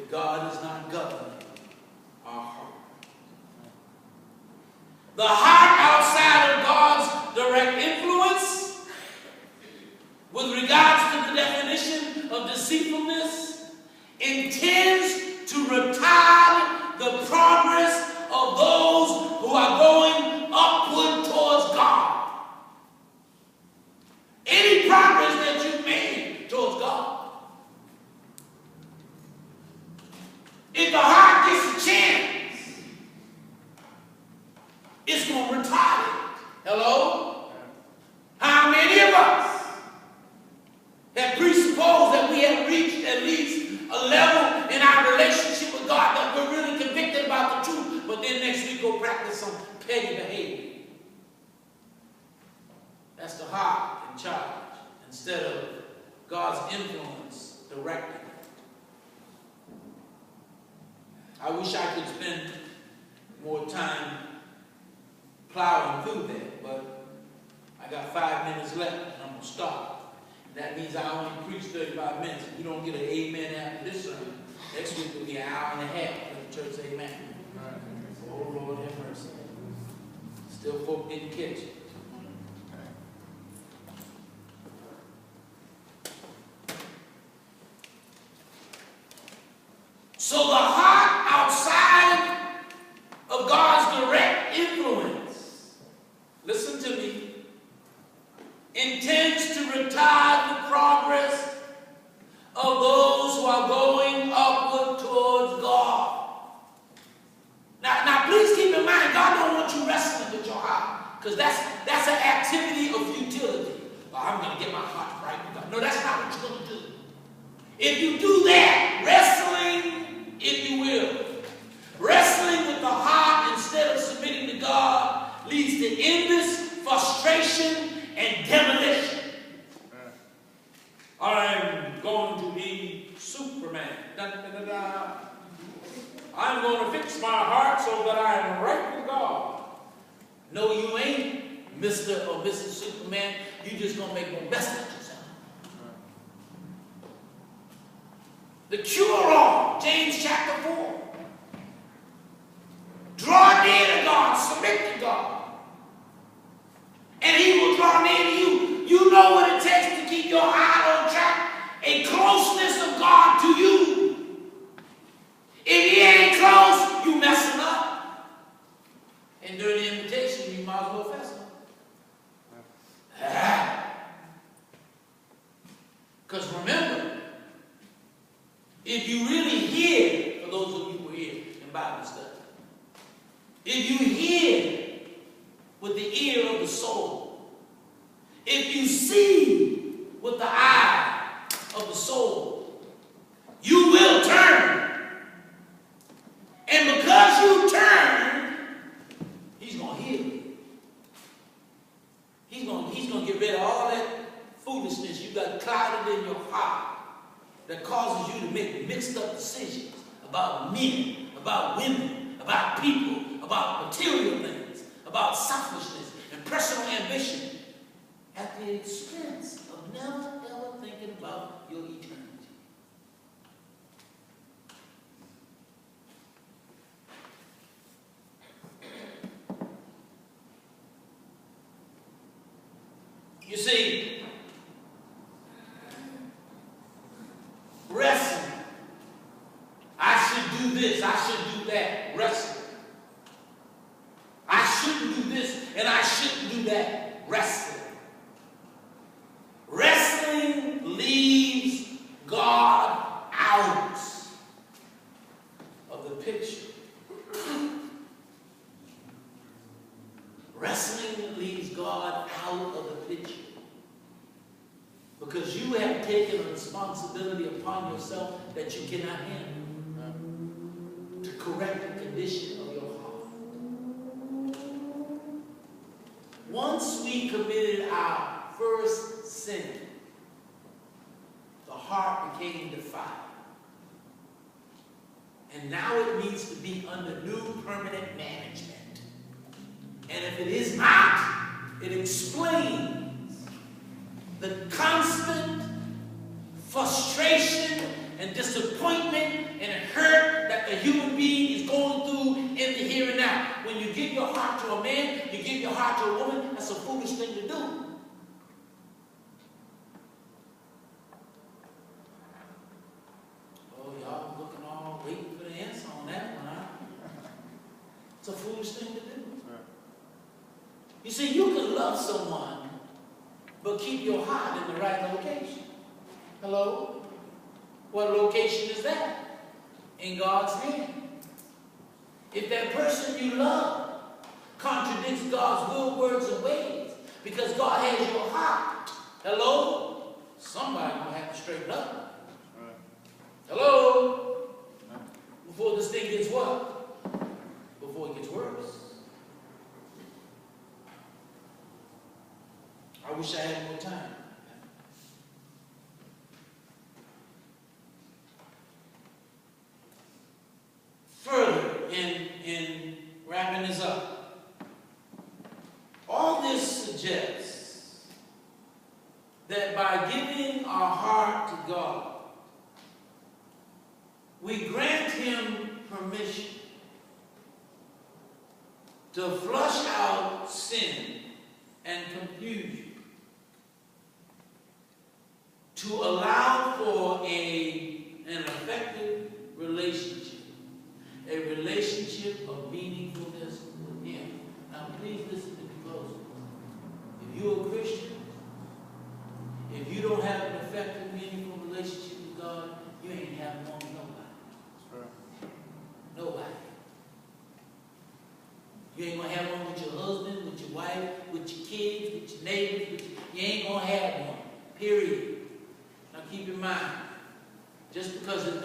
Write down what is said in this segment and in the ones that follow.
if God is not governing our heart. The heart outside of God's direct influence, with regards to the definition of deceitfulness, intends to retard the progress of those who are going upward towards God. Any progress that you've made towards God, if the heart gets a chance, it's going to retard it. Hello? How many of us have presupposed that we have reached at least a level in our relationship with God that we're really convicted about the truth, but then next week go practice some petty behavior? That's the heart in charge instead of God's influence directing it. I wish I could spend more time plowing through that, but I got 5 minutes left and I'm going to stop. That means I only preach 35 minutes. If you don't get an amen after this sermon, next week will be an hour and a half. Let the church say amen. Oh, Lord have mercy. Still folk didn't catch it. So the heart outside of God's direct influence, listen to me, intends to retard the progress of those who are going upward towards God. Now please keep in mind, God don't want you wrestling with your heart, because that's an activity of futility. Well, I'm going to get my heart right with God. No, that's not what you're going to do. If you do that, wrestling, if you will, wrestling with the heart instead of submitting to God leads to endless frustration and demolition. I'm going to be Superman. Da, da, da, da. I'm going to fix my heart so that I am right with God. No, you ain't, Mr. or Mrs. Superman. You just going to make more mess of yourself. The cure-all, James chapter 4. Draw near to God, submit to God, and He will draw near to you. You know what it takes to keep your heart on track. A closeness of God to you. If He ain't close, you messing up. And during the invitation, you might as well fess up. Because remember, if you really hear, for those of you who are here in Bible study, if you hear with the ear of the soul, if you see with the eye of the soul, you will turn. And because you turn, He's going to heal you. He's going to get rid of all that foolishness you got clouded in your heart that causes you to make mixed up decisions about men, about women, about people, about material things, about selfishness and personal ambition, at the expense of never ever thinking about your eternity. You see, wrestling. I should do this, I should do that. Wrestling. I shouldn't do this and I shouldn't do that. Wrestling. Wrestling leaves God out of the picture. Wrestling leaves God out of the picture. Because you have taken a responsibility upon yourself that you cannot handle to correct the condition of your heart. Once we committed our first sin, the heart became defiled. And now it needs to be under new permanent management. And if it is not, it explains the constant frustration and disappointment and the hurt that the human being is going through in the here and now. When you give your heart to a man, you give your heart to a woman, that's a foolish thing to do. Oh, y'all looking all waiting for the answer on that one, huh? It's a foolish thing to do. You see, you can love someone, but keep your heart in the right location. Hello? What location is that? In God's hand. If that person you love contradicts God's will, words, and ways, because God has your heart, hello? Somebody gonna have to straighten up. Hello? Before this thing gets what? Before it gets worse. I wish I had more time. Further, in wrapping this up, all this suggests that by giving our heart to God, we grant Him permission to flush out sin and confusion, to allow for an effective relationship. A relationship of meaningfulness with Him. Now, please listen to me closely. If you're a Christian, if you don't have an effective, meaningful relationship with God, you ain't having one with nobody. That's right. Nobody. You ain't going to have one with your husband, with your wife, with your kids, with your neighbors. You ain't going to have one. Period. Now, keep in mind, just because it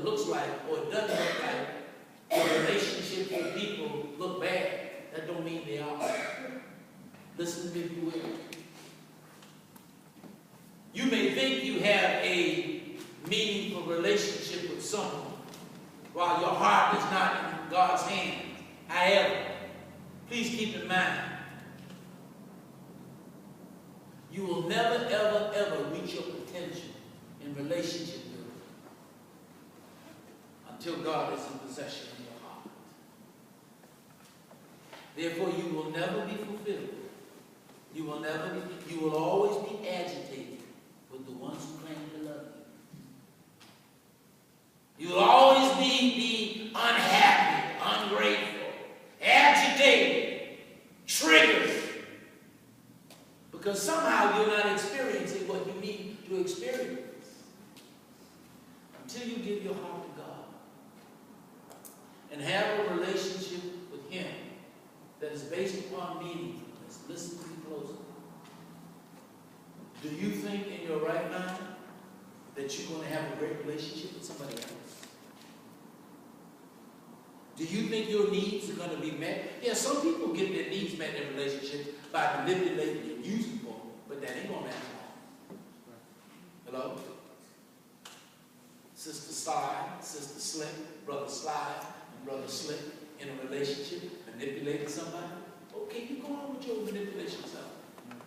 looks like, or it doesn't look like, the relationships with people look bad, that don't mean they are. Listen to me if you will. You may think you have a meaningful relationship with someone while your heart is not in God's hands. However, please keep in mind, you will never, ever, ever reach your potential in relationship with Him until God is in possession of your heart. Therefore, you will never be fulfilled. You will always be agitated with the ones who claim to love you. You will always be unhappy, ungrateful, agitated, triggered, because somehow you're not experiencing what you need to experience. Until you give your heart to God and have a relationship with Him that is based upon meaningfulness. Listen to me closely. Do you think in your right mind that you're going to have a great relationship with somebody else? Do you think your needs are going to be met? Yeah, some people get their needs met in relationships by manipulating and using them, but that ain't going to last long. Hello? Sister Slide, Sister Slick, Brother Slide, and Brother Slick in a relationship, manipulating somebody. Okay, you go on with your manipulation stuff.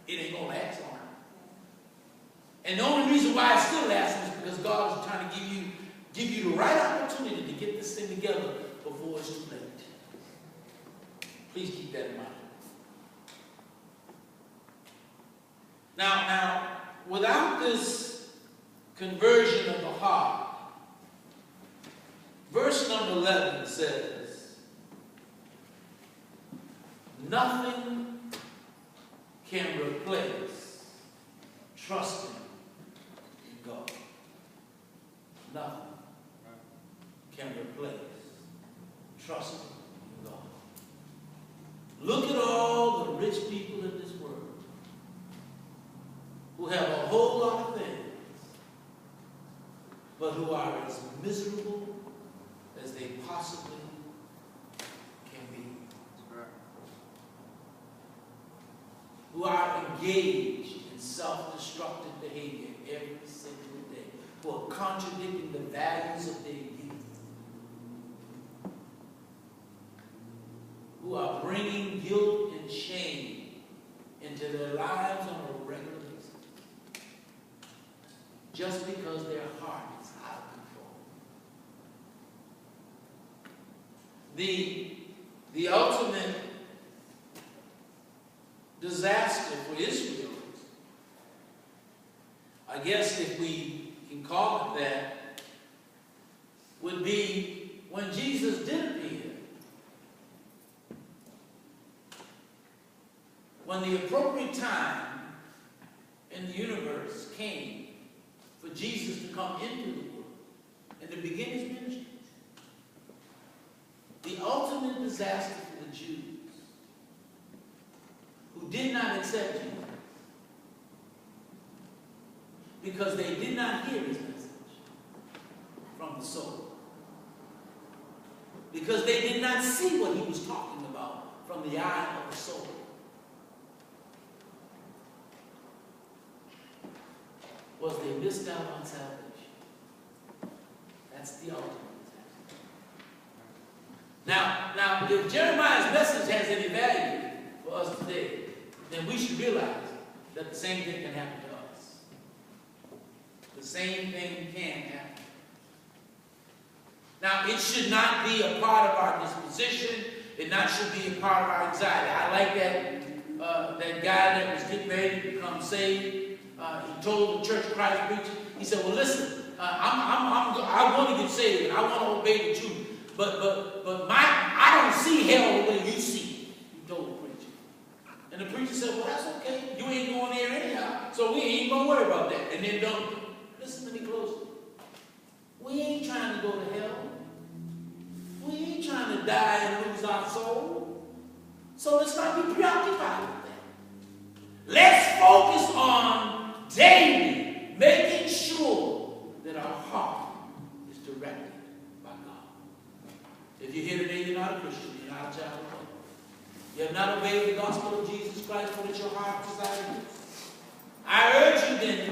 It ain't going to last long. And the only reason why it still lasts is because God is trying to give you the right opportunity to get this thing together before it's too late. Please keep that in mind. Now, without this conversion of the heart, verse number 11 says, nothing can replace trusting in God. Nothing can replace trusting in God. Look at all the rich people in this world who have a whole lot of things, but who are as miserable as they possibly can be. Who are engaged in self-destructive behavior every single day, who are contradicting the values of their youth, who are bringing guilt and shame into their lives on a regular basis, just because their heart is out of control. The ultimate disaster for Israel, I guess if we can call it that, would be when Jesus did appear. When the appropriate time in the universe came for Jesus to come into the world and to begin his ministry. The ultimate disaster for the Jews who did not accept Jesus because they did not hear his message from the soul. Because they did not see what he was talking about from the eye of the soul. Was they missed out on salvation. That's the ultimate disaster. Now, if Jeremiah's message has any value for us today, then we should realize that the same thing can happen to us. The same thing can happen. Now, it should not be a part of our disposition. It not should be a part of our anxiety. I like that guy that was getting ready to become saved. He told the Church of Christ preacher, he said, well, listen, I want to get saved and I want to obey the truth. But I don't see hell the way you see it, he told the preacher. And the preacher said, well, that's okay. You ain't going there anyhow, so we ain't going to worry about that. And then listen to me closely. We ain't trying to go to hell. We ain't trying to die and lose our soul. So let's not be preoccupied with that. Let's focus on daily making sure that our heart is directed by God. If you're here today, you're not a Christian, you're not a child of God. You have not obeyed the gospel of Jesus Christ for which your heart desires. I urge you then